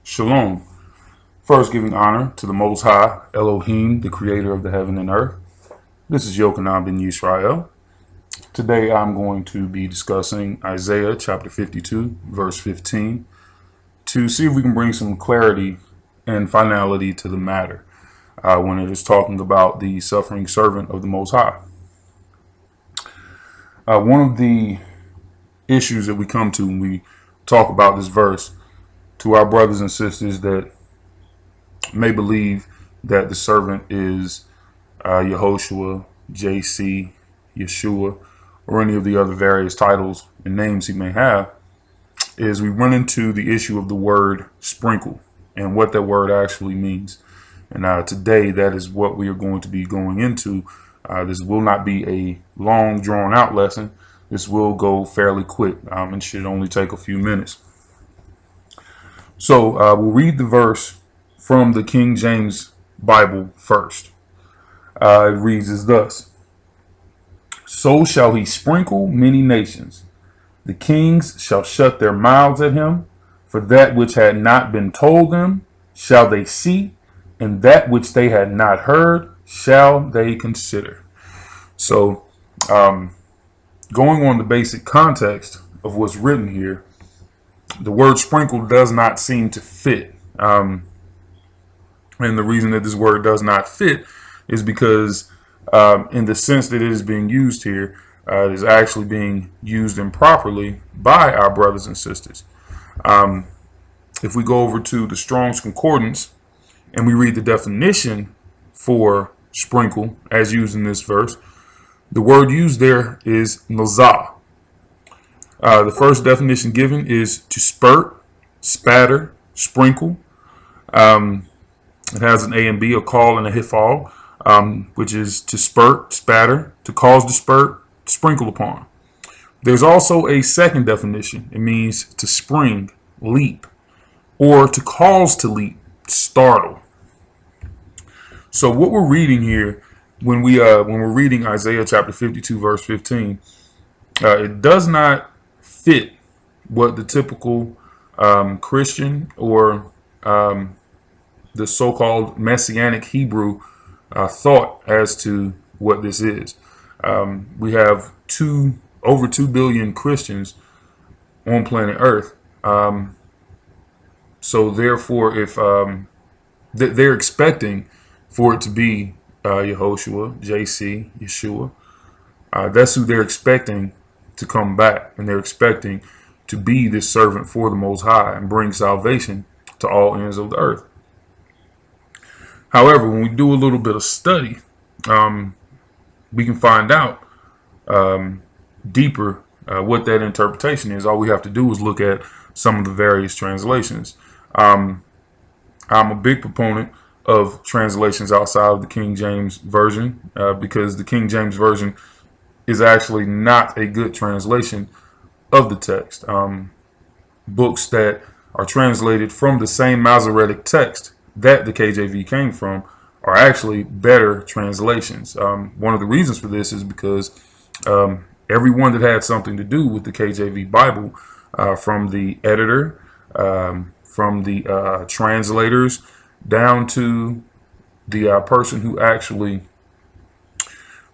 Shalom. First, giving honor to the Most High, Elohim, the creator of the heaven and earth. This is Yochanan ben Yisrael. Today, I'm going to be discussing Isaiah chapter 52, verse 15, to see if we can bring some clarity and finality to the matter when it is talking about the suffering servant of the Most High. One of the issues that we come to when we talk about this verse to our brothers and sisters that may believe that the servant is Yehoshua, JC, Yeshua, or any of the other various titles and names he may have, is we run into the issue of the word sprinkle and what that word actually means. And today, that is what we are going to be going into. This will not be a long, drawn-out lesson. This will go fairly quick and should only take a few minutes. So we'll read the verse from the King James Bible first. It reads as thus: So shall he sprinkle many nations. The kings shall shut their mouths at him, for that which had not been told them shall they see, and that which they had not heard shall they consider. So going on the basic context of what's written here, the word sprinkle does not seem to fit. And the reason that this word does not fit is because in the sense that it is being used here, it is actually being used improperly by our brothers and sisters. If we go over to the Strong's Concordance and we read the definition for sprinkle as used in this verse, the word used there is nazah. The first definition given is to spurt, spatter, sprinkle. It has an A and B, a call and a hifal, which is to spurt, spatter, to cause to spurt, sprinkle upon. There's also a second definition. It means to spring, leap, or to cause to leap, startle. So what we're reading here, when we're reading Isaiah chapter 52, verse 15, it does not fit what the typical Christian or the so-called Messianic Hebrew thought as to what this is. We have over 2 billion Christians on planet Earth. So therefore, if they're expecting for it to be Yehoshua, JC, Yeshua, that's who they're expecting to come back, and they're expecting to be this servant for the Most High and bring salvation to all ends of the earth. However, when we do a little bit of study, we can find out deeper what that interpretation is. All we have to do is look at some of the various translations. I'm a big proponent of translations outside of the King James Version because the King James Version is actually not a good translation of the text. Books that are translated from the same Masoretic text that the KJV came from are actually better translations. One of the reasons for this is because everyone that had something to do with the KJV Bible, from the editor, from the translators, down to the person who actually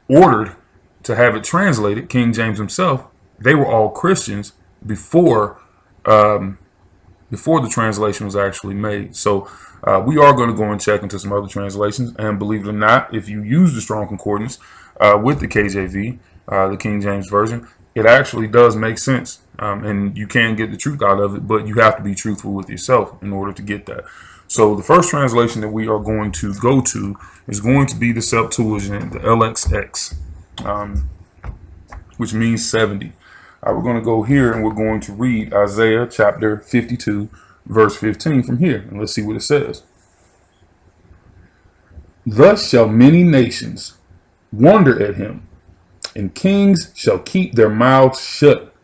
ordered to have it translated, King James himself, they were all Christians before the translation was actually made. So we are going to go and check into some other translations, and believe it or not, if you use the Strong Concordance with the KJV, the King James Version, it actually does make sense, and you can get the truth out of it, but you have to be truthful with yourself in order to get that. So the first translation that we are going to go to is going to be the Septuagint, the LXX, which means 70. We're going to go here and we're going to read Isaiah chapter 52, verse 15 from here. And let's see what it says. Thus shall many nations wonder at him, and kings shall keep their mouths shut.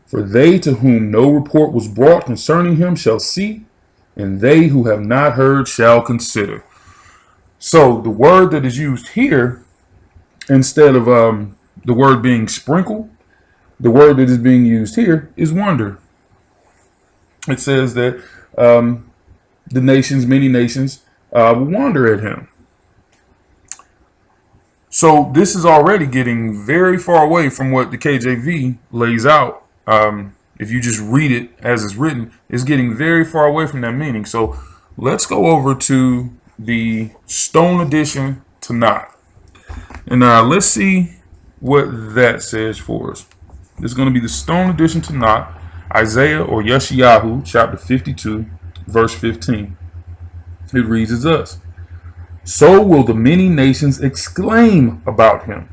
For they to whom no report was brought concerning him shall see, and they who have not heard shall consider. So the word that is used here, instead of the word being sprinkle, the word that is being used here is wonder. It says that the nations, many nations, will wonder at him. So this is already getting very far away from what the KJV lays out. If you just read it as it's written, it's getting very far away from that meaning. So let's go over to the Stone Edition Tanakh. And let's see what that says for us. This is going to be the Stone Edition Tanakh, Isaiah or Yeshayahu, chapter 52, verse 15. It reads as thus: So will the many nations exclaim about him,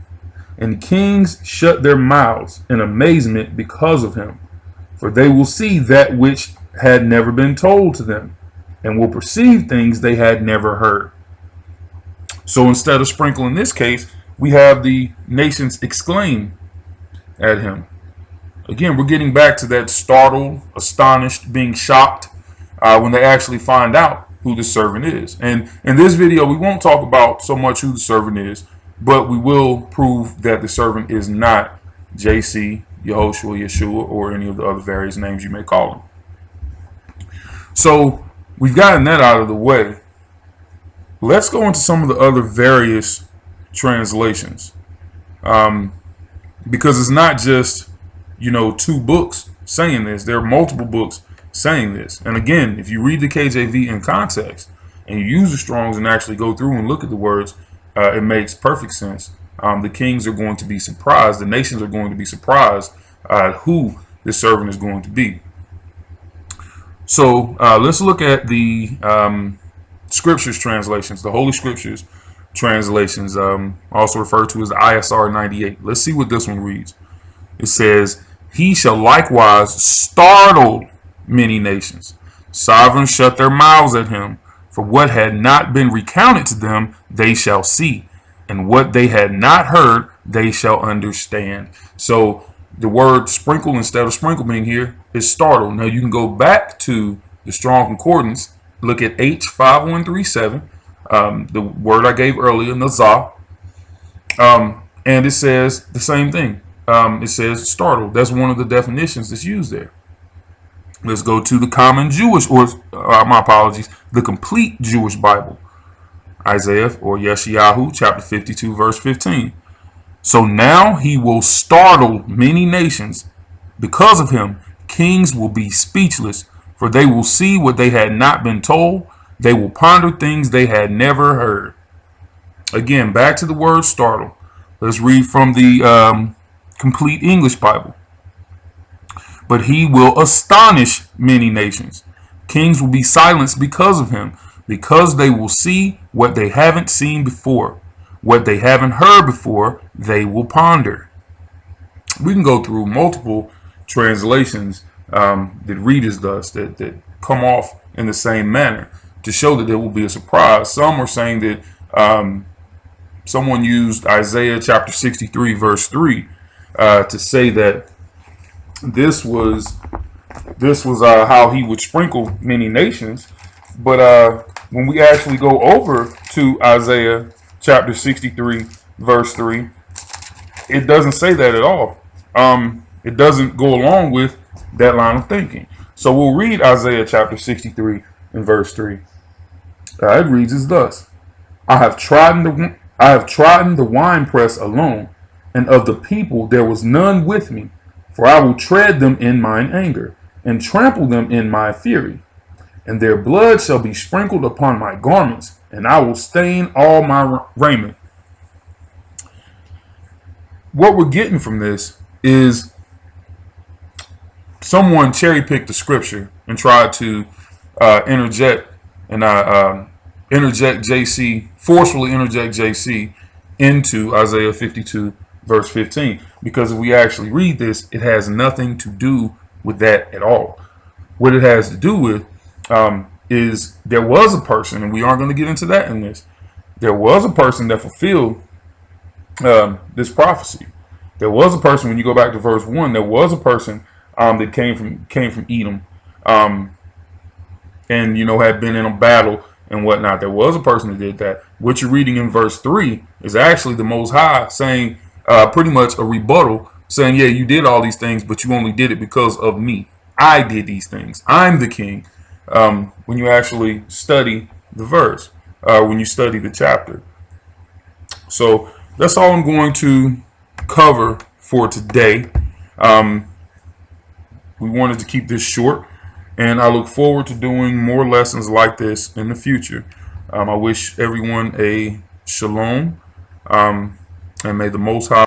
and kings shut their mouths in amazement because of him. For they will see that which had never been told to them, and will perceive things they had never heard. So instead of sprinkle in this case, we have the nations exclaim at him. Again, we're getting back to that startled, astonished, being shocked when they actually find out who the servant is. And in this video, we won't talk about so much who the servant is, but we will prove that the servant is not JC, Yehoshua, Yeshua, or any of the other various names you may call him. So we've gotten that out of the way. Let's go into some of the other various translations, because it's not just, two books saying this. There are multiple books saying this. And again, if you read the KJV in context and you use the Strongs and actually go through and look at the words, it makes perfect sense. The kings are going to be surprised. The nations are going to be surprised at who this servant is going to be. So let's look at the scriptures translations, the Holy Scriptures translations, also referred to as the ISR 98. Let's see what this one reads. It says, He shall likewise startle many nations. Sovereigns shut their mouths at him. For what had not been recounted to them, they shall see. And what they had not heard, they shall understand. So the word sprinkle instead of sprinkle being here is startle. Now you can go back to the Strong Concordance, look at H5137, the word I gave earlier, Nazah, and it says the same thing. It says startle. That's one of the definitions that's used there. Let's go to the common Jewish, or my apologies, the complete Jewish Bible. Isaiah or Yeshayahu, chapter 52, verse 15. So now he will startle many nations. Because of him, kings will be speechless, for they will see what they had not been told. They will ponder things they had never heard. Again, back to the word startle. Let's read from the complete English Bible. But he will astonish many nations. Kings will be silenced because of him, because they will see what they haven't seen before. What they haven't heard before, they will ponder. We can go through multiple translations that read as thus, that come off in the same manner to show that there will be a surprise. Some are saying that someone used Isaiah chapter 63, verse 3 to say that this was how he would sprinkle many nations. But when we actually go over to Isaiah chapter 63, verse 3, it doesn't say that at all. It doesn't go along with that line of thinking. So we'll read Isaiah chapter 63 and verse 3. It reads as thus: I have trodden the winepress alone, and of the people there was none with me. For I will tread them in mine anger, and trample them in my fury. And their blood shall be sprinkled upon my garments, and I will stain all my raiment. What we're getting from this is someone cherry-picked the scripture and tried to interject JC, forcefully interject JC into Isaiah 52, verse 15. Because if we actually read this, it has nothing to do with that at all. What it has to do with is there was a person, and we aren't going to get into that in this. There was a person that fulfilled this prophecy. There was a person, when you go back to verse 1, there was a person that came from Edom, and had been in a battle and whatnot. There was a person that did that. What you're reading in verse 3 is actually the Most High saying pretty much a rebuttal, saying, yeah, you did all these things, but you only did it because of me. I did these things. I'm the king. when you actually study the verse, when you study the chapter. So that's all I'm going to cover for today. We wanted to keep this short, and I look forward to doing more lessons like this in the future. I wish everyone a shalom, and may the Most High